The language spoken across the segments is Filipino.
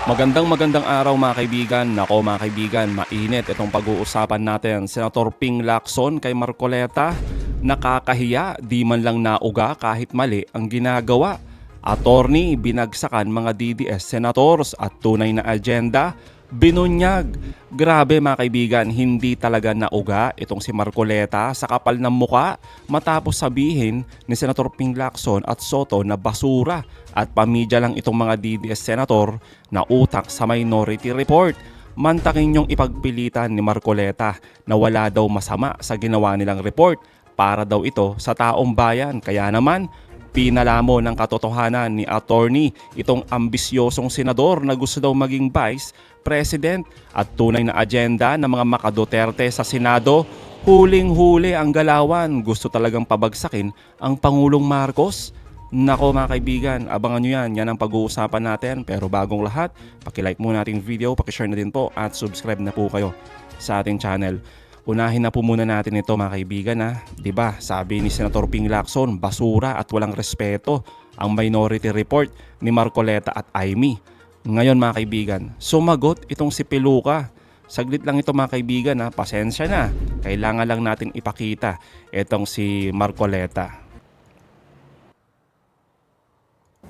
Magandang araw mga kaibigan. Nako mga kaibigan, mainit itong pag-uusapan natin. Senator Ping Lacson kay Marcoleta, nakakahiya, di man lang nauga kahit mali ang ginagawa. Attorney, binagsakan mga DDS senators at tunay na agenda, binunyag. Grabe mga kaibigan, hindi talaga nauga itong si Marcoleta sa kapal ng muka matapos sabihin ni Senator Ping Lacson at Soto na basura at pamidya lang itong mga DDS senator na utak sa Minority Report. Mantakin yung ipagpilitan ni Marcoleta na wala daw masama sa ginawa nilang report para daw ito sa taong bayan. Kaya naman, pinalamo ng katotohanan ni attorney itong ambisyosong senador na gusto daw maging vice president at tunay na agenda ng mga maka-Duterte sa Senado. Huling-huli ang galawan. Gusto talagang pabagsakin ang Pangulong Marcos. Nako mga kaibigan, abangan nyo yan. Yan ang pag-uusapan natin. Pero bagong lahat, pakilike muna natin video, pakishare na din po at subscribe na po kayo sa ating channel. Unahin na po muna natin ito mga kaibigan ha. Diba, sabi ni Senator Ping Lacson, basura at walang respeto ang Minority Report ni Marcoleta at Amy. Ngayon mga kaibigan, sumagot itong si Peluca. Saglit lang ito mga kaibigan ha, pasensya na. Kailangan lang natin ipakita itong si Marcoleta.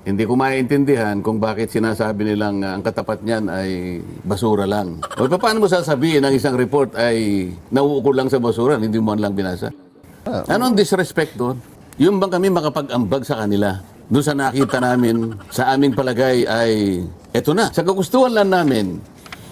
Hindi ko maintindihan kung bakit sinasabi nilang ang katapat niyan ay basura lang. O paano mo sasabihin ang isang report ay nauukol lang sa basura, hindi mo lang binasa? Anong disrespect doon? Yung bang kami makapag-ambag sa kanila? Doon sa nakita namin, sa aming palagay ay, eto na, sa kagustuhan lang namin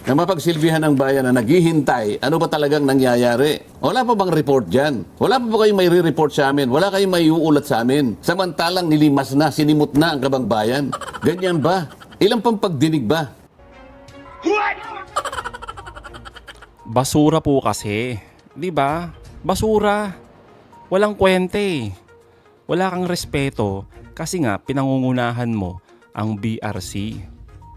na mapagsilbihan ng bayan na naghihintay, ano ba talagang nangyayari? Wala pa bang report dyan? Wala pa ba kayong may re-report sa amin? Wala kayong may uulat sa amin? Samantalang nilimas na, sinimot na ang kabang bayan. Ganyan ba? Ilang pang pagdinig ba? Basura po kasi. 'Di ba? Basura. Walang kwente. Wala kang respeto kasi nga pinangungunahan mo ang BRC.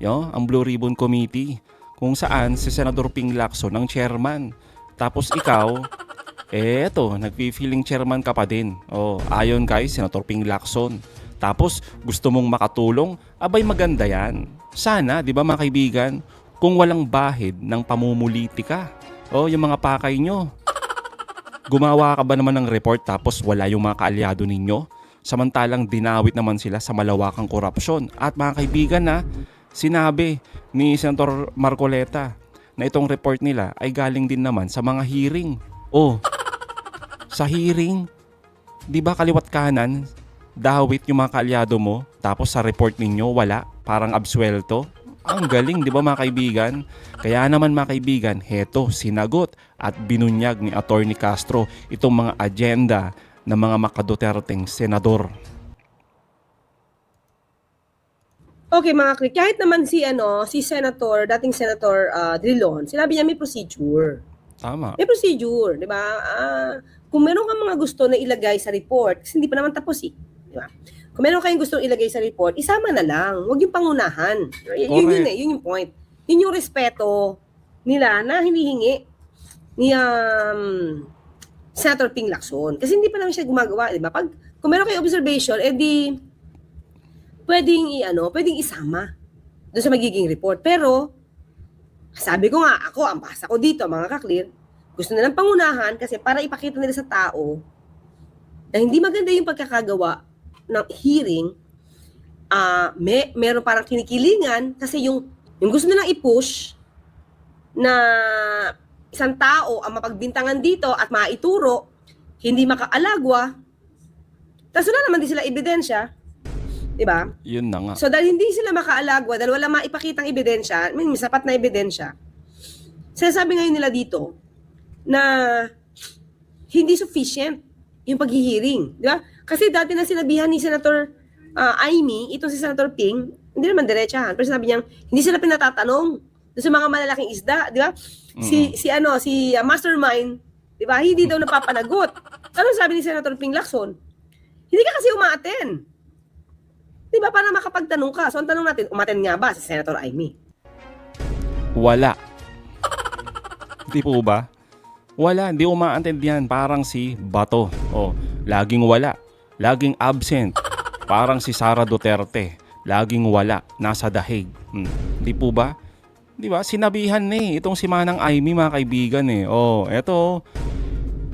Ang Blue Ribbon Committee kung saan si Senador Ping Lacson ang chairman. Tapos ikaw, eto, nagpi-feeling chairman ka pa din. Ayon kay Senator Ping Lacson. Tapos gusto mong makatulong, abay maganda yan. Sana, 'di ba mga kaibigan, kung walang bahid ng pamumulitika. Yung mga pakay nyo. Gumawa ka ba naman ng report tapos wala yung mga kaalyado ninyo? Samantalang dinawit naman sila sa malawakang korupsyon. At mga kaibigan sinabi ni Senator Marcoleta na itong report nila ay galing din naman sa mga hearing. Sa hearing, di ba kaliwat kanan, dawit yung mga kaalyado mo, tapos sa report ninyo wala, parang absuelto? Ang galing, di ba mga kaibigan? Kaya naman mga kaibigan, heto, sinagot at binunyag ni Attorney Castro itong mga agenda ng mga maka-Duterteng senador. Okay mga klik, kahit naman si Senator, dating Senator Drilon, sinabi niya may procedure. Tama. May procedure, di ba? Kung meron kang mga gusto na ilagay sa report, kasi hindi pa naman tapos di ba? Kung meron kayong gustong ilagay sa report, isama na lang. Huwag yung pangunahan. Yun yung point. Yun yung respeto nila na hinihingi ni Senator Ping Lacson. Kasi hindi pa naman siya gumagawa, di ba? Kung meron kayong observation, edi pwedeng isama doon sa magiging report. Pero, sabi ko nga, ang basa ko dito, mga kaklir, gusto nilang pangunahan kasi para ipakita nila sa tao na hindi maganda yung pagkakagawa ng hearing, meron parang kinikilingan kasi yung gusto nilang i-push na isang tao ang mapagbintangan dito at maituro, hindi makaalagwa, tapos wala naman din sila ebidensya, diba? Yun na nga. So dahil hindi sila makaalagwa, dahil wala maipakitang ebidensya, may sapat na ebidensya, sinasabi ngayon nila dito na hindi sufficient yung paghihiring, di ba? Kasi dati na sinabihan ni Senator Amy, itong si Senator Ping, hindi naman diretsahan, pero sinabi niya, hindi sila pinatatanong doon sa mga malalaking isda, di ba? Si Mastermind, di ba? Hindi daw napapanagot. Ano sabi ni Senator Ping Lacson? Hindi ka kasi umaaten. Di ba? Para makapagtanong ka. So, ang tanong natin, umaten nga ba si Senator Amy? Wala. Di po ba? Wala, hindi umaattend yan. Parang si Bato. Laging wala. Laging absent. Parang si Sara Duterte Laging wala, nasa dahig. Di po ba? Di ba? Sinabihan na itong si Manang Aimee, mga kaibigan eto,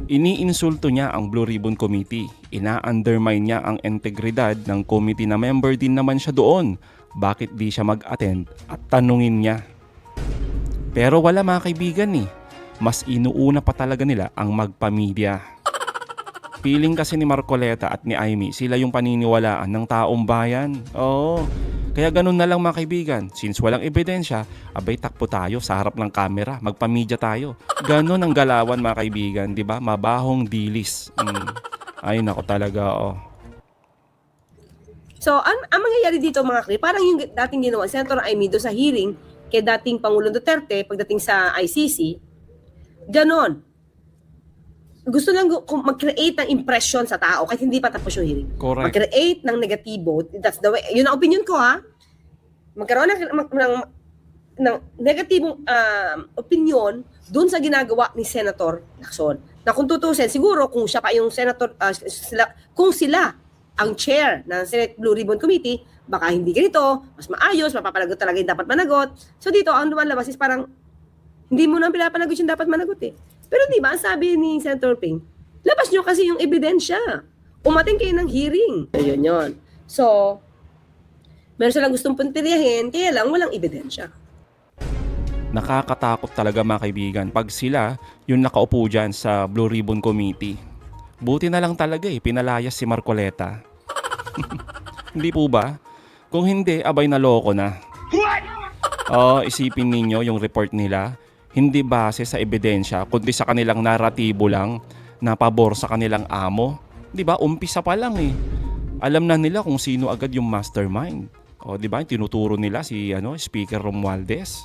iniinsulto niya ang Blue Ribbon Committee. Ina-undermine niya ang integridad ng committee na member din naman siya doon. Bakit di siya mag-attend at tanungin niya? Pero wala, mga kaibigan Mas inuuna pa talaga nila ang magpamedya. Feeling kasi ni Marcoleta at ni Aimee, sila yung paniniwalaan ng taong bayan. Kaya ganun na lang, mga kaibigan. Since walang ebidensya, abay takpo tayo sa harap ng kamera, magpamedya tayo. Ganun ang galawan, mga kaibigan, di ba? Mabahong dilis. Ay nako talaga. So, ang mangyayari dito, mga kri, parang yung dating ginawa, Senator Aimee do sa hearing kay dating Pangulong Duterte pagdating sa ICC, ganon. Gusto lang mag-create ng impression sa tao kahit hindi pa tapos yung hearing. Correct. Mag-create ng negatibo. That's the way. Yun ang opinion ko, ha? Magkaroon ng negatibong opinion dun sa ginagawa ni Senator Lacson. Na kung tutusin, siguro kung siya pa yung senator, kung sila ang chair ng Senate Blue Ribbon Committee, baka hindi ganito, mas maayos, mapapanagot talaga yung dapat managot. So dito, ang lumalabas is parang hindi mo na pinapanagot yung dapat managot Pero di ba, ang sabi ni Senator Ping, labas nyo kasi yung ebidensya. Umating kayo ng hearing. Ayun yun. So, meron silang gustong puntiryahin, kaya lang walang ebidensya. Nakakatakot talaga, mga kaibigan, pag sila yung nakaupo dyan sa Blue Ribbon Committee. Buti na lang talaga pinalayas si Marcoleta. Hindi po ba? Kung hindi, abay naloko na. Isipin ninyo yung report nila, hindi base sa ebidensya, kundi sa kanilang naratibo lang na pabor sa kanilang amo. Di ba? Umpisa pa lang Alam na nila kung sino agad yung mastermind. Di ba? Tinuturo nila si Speaker Romualdez.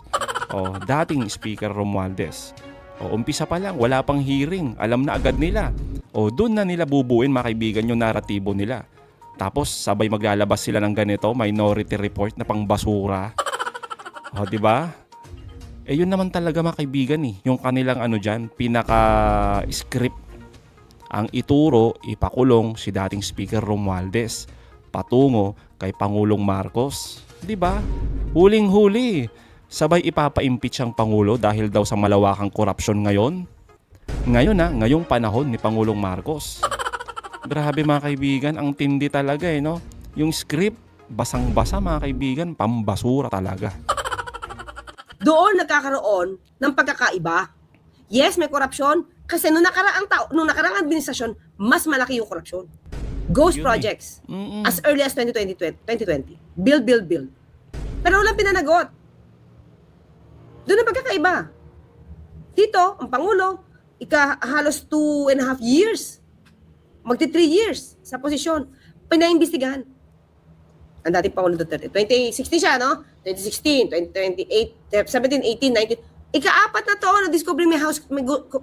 Dating Speaker Romualdez. Umpisa pa lang, wala pang hearing. Alam na agad nila. Doon na nila bubuin, mga kaibigan, yung naratibo nila. Tapos sabay maglalabas sila ng ganito, minority report na pangbasura. Di ba? Yun naman talaga, mga kaibigan yung kanilang dyan, pinaka-script. Ang ituro, ipakulong si dating Speaker Romualdez patungo kay Pangulong Marcos. Di ba? Huling-huli, sabay ipapa-impeach ang Pangulo dahil daw sa malawakang korupsyon ngayon. Ngayong panahon ni Pangulong Marcos. Grabe, mga kaibigan, ang tindi talaga no? Yung script, basang-basa, mga kaibigan, pambasura talaga. Doon nagkakaroon ng pagkakaiba. Yes, may korupsyon kasi nung nakaraang administrasyon, mas malaki yung korupsyon. Ghost projects as early as 2020. Build. Pero walang pinanagot. Doon ang pagkakaiba. Dito, ang Pangulo, halos 2.5 years, magti 3 years sa posisyon, pinaimbestigahan. Ang dating Pangulo Duterte. 2016 siya, no? 2016, 2028, 17, 18, 19. Ika-apat na taon na discovery may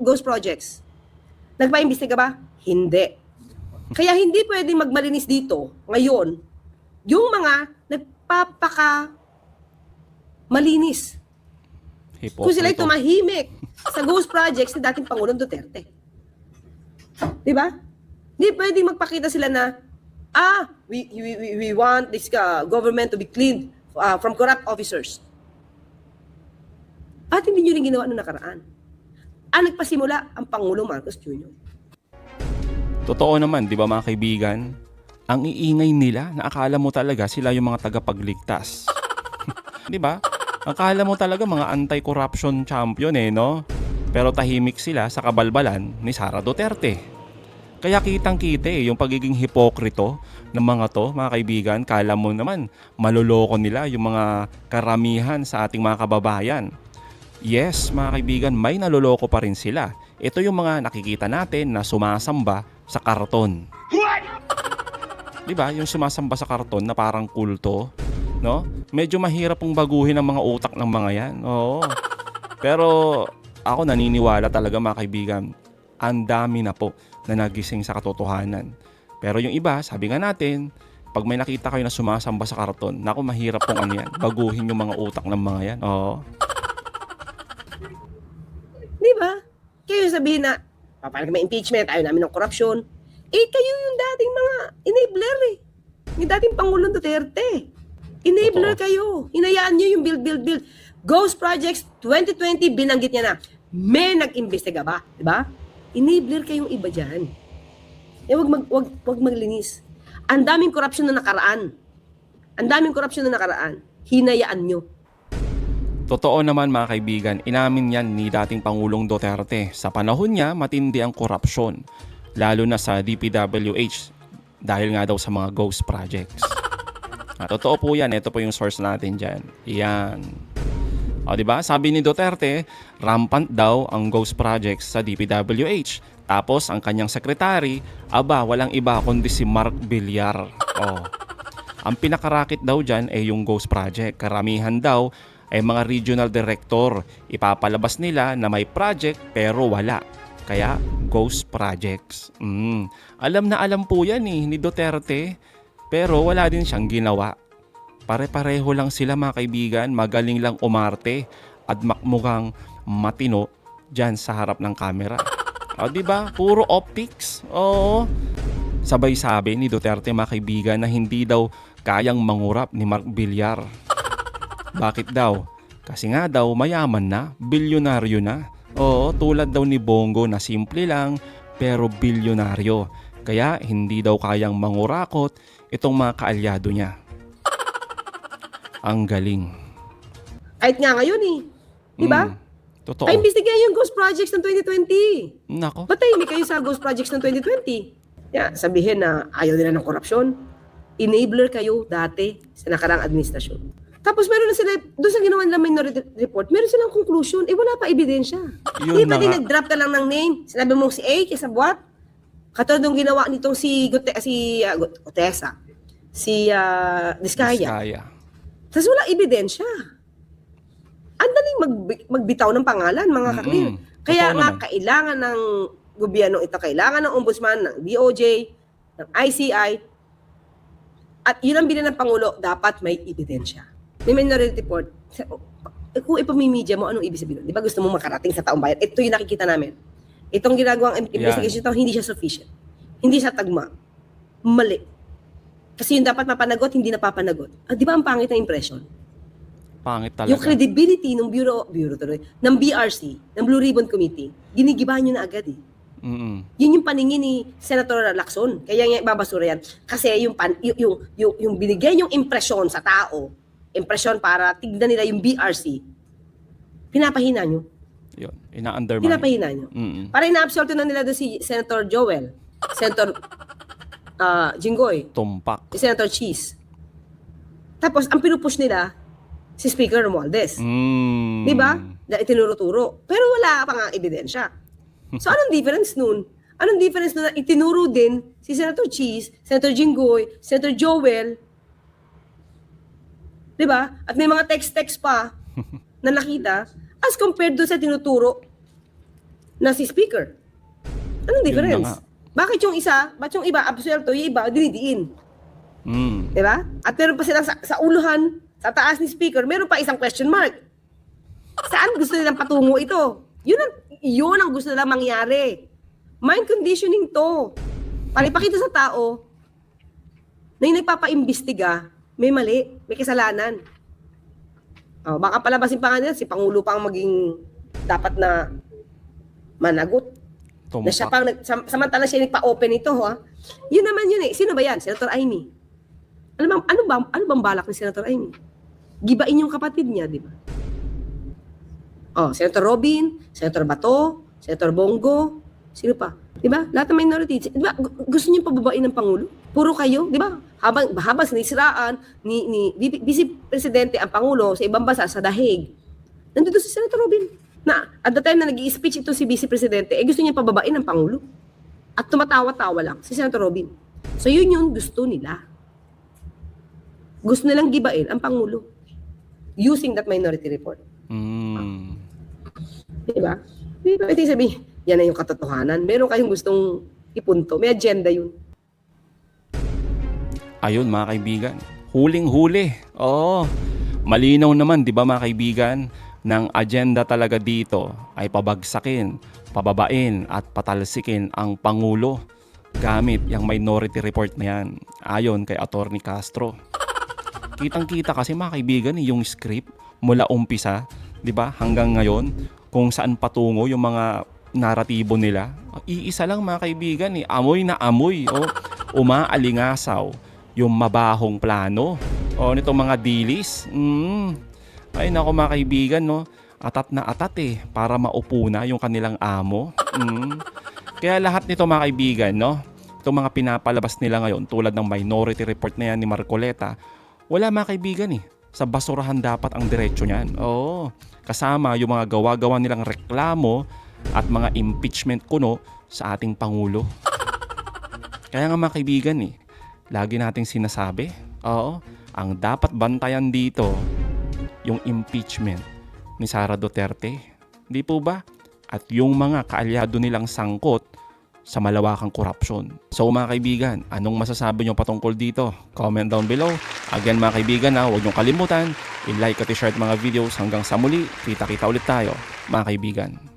ghost projects. Nagpa-imbestiga ba? Hindi. Kaya hindi pwedeng magmalinis dito ngayon yung mga nagpapaka malinis. Kung sila'y tumahimik sa ghost projects ni dating Pangulong Duterte. Di ba? Hindi pwedeng magpakita sila na we want this government to be cleaned from corrupt officers. At hindi nyo rin ginawa noong nakaraan. Nagpasimula ang Pangulong Marcos Jr. Totoo naman, di ba, mga kaibigan? Ang iingay nila, na akala mo talaga sila yung mga tagapagligtas. Di ba? Akala mo talaga mga anti-corruption champion no? Pero tahimik sila sa kabalbalan ni Sara Duterte. Kaya kitang-kita yung pagiging hipokrito ng mga to, mga kaibigan. Kala mo naman, maluloko nila yung mga karamihan sa ating mga kababayan. Yes, mga kaibigan, may naloloko pa rin sila. Ito yung mga nakikita natin na sumasamba sa karton. Diba? Yung sumasamba sa karton na parang kulto, no? Medyo mahirap pong baguhin ang mga utak ng mga yan. Oo. Pero ako naniniwala talaga, mga kaibigan, ang dami na po na nagising sa katotohanan. Pero yung iba, sabi nga natin, pag may nakita kayo na sumasamba sa karton, naku, mahirap pong yan. Baguhin yung mga utak ng mga yan. Oo. Diba? Kayo sabihin na, papalag may impeachment, ayaw namin ng korupsyon. Kayo yung dating mga enabler Yung dating Pangulong Duterte. Enabler Totoo. kayo. Hinayaan nyo yung build. Ghost Projects 2020, binanggit niya na. May nag-imbestiga ba? Diba? Enabler kayong iba dyan. Wag maglinis. Ang daming korupsyon na nakaraan. Hinayaan nyo. Totoo naman mga kaibigan, inamin yan ni dating Pangulong Duterte. Sa panahon niya, matindi ang korupsyon. Lalo na sa DPWH dahil nga daw sa mga ghost projects. Totoo po yan. Ito po yung source natin dyan. Yan. O diba? Sabi ni Duterte, rampant daw ang ghost projects sa DPWH. Tapos ang kanyang sekretary, walang iba kundi si Mark Villar. Ang pinakarakit daw dyan ay yung ghost project. Karamihan daw ay mga regional director. Ipapalabas nila na may project pero wala. Kaya ghost projects. Alam na alam po yan ni Duterte. Pero wala din siyang ginawa. Pare-pareho lang sila mga kaibigan. Magaling lang umarte at mukhang matino dyan sa harap ng camera. Diba? Puro optics. Oo. Sabay sabi ni Duterte mga kaibigan na hindi daw kayang mangurap ni Mark Villar. Bakit daw? Kasi nga daw mayaman na, bilyonaryo na. Oo, tulad daw ni Bongo na simple lang pero bilyonaryo. Kaya hindi daw kayang mangurakot itong mga kaalyado niya. Ang galing. Kahit nga ngayon Diba? Totoo. Imbestigahan yung ghost projects ng 2020. Nako. Patahimik kayo sa ghost projects ng 2020. Sabihin na ayaw nila ng korupsyon. Enabler kayo dati sa nakarang administrasyon. Tapos meron na sila, doon sa ginawa nila minority report, meron silang conclusion, wala pa ebidensya. Yun Di ba na nga. nag-drop ka lang ng name? Sinabi mo si A, kaysa buwat? Katulad nung ginawa nitong si Gutesa, si Diskaya. Kaya. Tapos wala ebidensya. Ang daling magbitaw ng pangalan, mga kaklir. Kaya Totoo nga, naman. kailangan ng gobyerno ito, kailangan ng ombudsman, ng DOJ, ng ICI, at yun ang bilin ng Pangulo, dapat may ebidensya. May minority report. Kung ipamimedya mo, anong ibig sabihin? Di ba gusto mo makarating sa taong bayan? Ito yung nakikita namin. Itong ginagawang investigation ito, hindi siya sufficient. Hindi siya tagma. Mali. Kasi yung dapat mapanagot, hindi napapanagot. Di ba ang pangit na impression? Pangit talaga. Yung credibility ng bureau tuloy, ng BRC, ng Blue Ribbon Committee, ginigibahan nyo na agad Yun yung paningin ni Senator Lacson. Kaya nga ibabasura yan. Kasi yung binigay yung impresyon sa tao, impresyon para tignan nila yung BRC, pinapahina nyo. Yun. Ina-undermine. Pinapahina nyo. Para ina-absolto na nila doon si Senator Joel, Senator Jinggoy, Tumpak. si Senator Cheese. Tapos, ang pinupush nila, si Speaker Romualdez. Di ba? Itinuro-turo. Pero wala pa nga ebidensya. So, anong difference nun? Anong difference nun na itinuro din si Senator Cheese, Senator Jinggoy, Senator Joel, di ba? At may mga text-text pa na nakita as compared doon sa tinuturo na si Speaker. Anong difference? Bakit yung isa, ba't yung iba absuelto, yung iba dinidiin? Di ba? At meron pa silang sa uluhan, sa taas ni Speaker, meron pa isang question mark. Saan gusto nilang patungo ito? Yun ang gusto nilang mangyari. Mind conditioning to. Para ipakita sa tao na yung nagpapaimbestiga, may mali, may kasalanan. Baka palabasin pa nga nila, si Pangulo pa ang maging dapat na managot. Tumpak. Na siya pang, samantala siya nagpa-open ito, Yun naman yun Sino ba yan? Senator Amy. Ano bang balak ni Senator Amy? Gibain yung kapatid niya, di ba? Senator Robin, Senator Bato, Senator Bongo, sino pa? Di ba? Lahat ng minority. Di ba? Gusto niyo pababain ng Pangulo? Puro kayo, di ba? Habang sinisiraan ni Vice Presidente ang Pangulo sa ibang bansa, sa Dahig. Nandito si Senator Robin. Na at the time na nag-i-speech ito si Vice Presidente, gusto niya pababain ng Pangulo. At tumatawa-tawa lang si Senator Robin. So yun yung gusto nila. Gusto nilang gibain ang Pangulo using that minority report. Diba? Hindi pwede sabihin, yan na yung katotohanan. Meron kayong gustong ipunto. May agenda yun. Ayun mga kaibigan, huling-huli. Malinaw naman, di ba mga kaibigan, ng agenda talaga dito ay pabagsakin, pababain at patalsikin ang Pangulo gamit yung minority report na yan ayon kay Attorney Castro. Kitang-kita kasi mga kaibigan yung script mula umpisa, 'di ba, hanggang ngayon kung saan patungo yung mga naratibo nila. Iisa lang mga kaibigan amoy na amoy o umaalingasaw yung mabahong plano o nitong mga dilis. Ay nako mga kaibigan, no, atat na atat para maupo na yung kanilang amo. Kaya lahat nito mga kaibigan, no, itong mga pinapalabas nila ngayon tulad ng Minority Report na yan ni Marcoleta, wala mga kaibigan sa basurahan dapat ang diretsyo niyan. Oo, kasama yung mga gawa-gawa nilang reklamo at mga impeachment kuno sa ating Pangulo. Kaya nga mga kaibigan lagi nating sinasabi, oo, ang dapat bantayan dito yung impeachment ni Sara Duterte. Di po ba? At yung mga kaalyado nilang sangkot sa malawakang korupsyon. So mga kaibigan, anong masasabi nyo patungkol dito? Comment down below. Again mga kaibigan, huwag nyo kalimutan, i-like at i-share mga videos. Hanggang sa muli, kita-kita ulit tayo mga kaibigan.